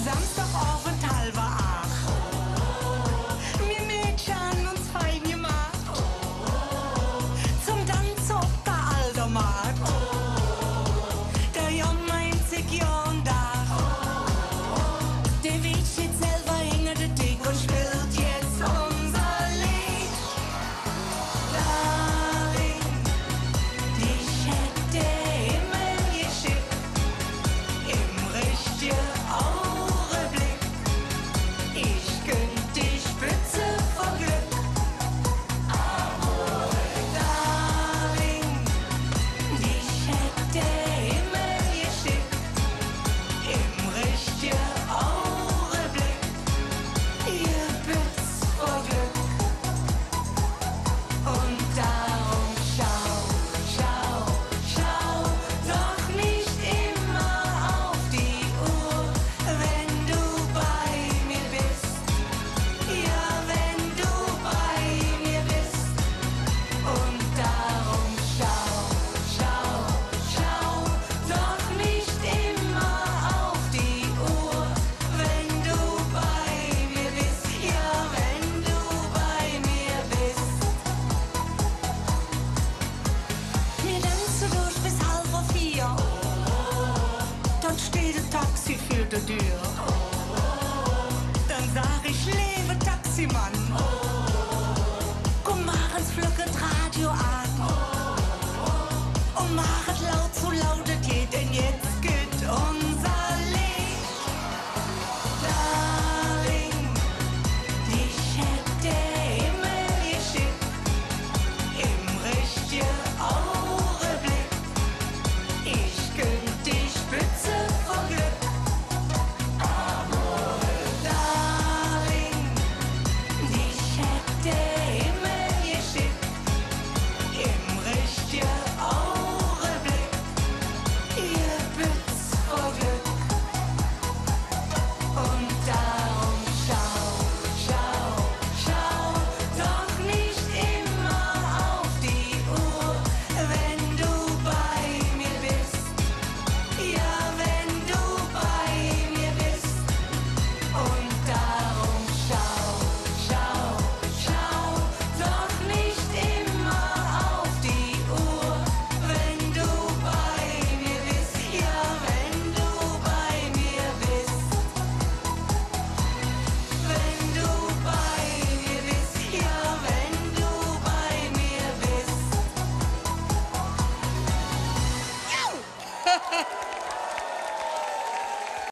Samstagabend halber acht. Wir Mädchen uns fein gemacht. Zum Tanz auf der Aldermarkt. Der Jan meint sich ja und Dach. Der Weg steht selber hinter der Dick und spielt jetzt unser Lied. Darling, dich hätte der Himmel geschickt. Im richtigen Augenblick. Ich könnt dich spitze vor Glück. Darling, dich hätte der Himmel geschickt. Im richtigen Augenblick. Ihr Bütz vor Glück. Und darum schau, schau, schau doch nicht immer auf die Uhr, wenn du bei mir bist. Ja, wenn du bei mir bist. Und darum schau, schau, schau doch nicht immer auf die Uhr, wenn du bei mir bist. Ja, wenn du bei mir bist. Wir tanzen durch bis 3:30. Dann steht ein Taxi für der Tür. Dann sag ich, lebe Taximann.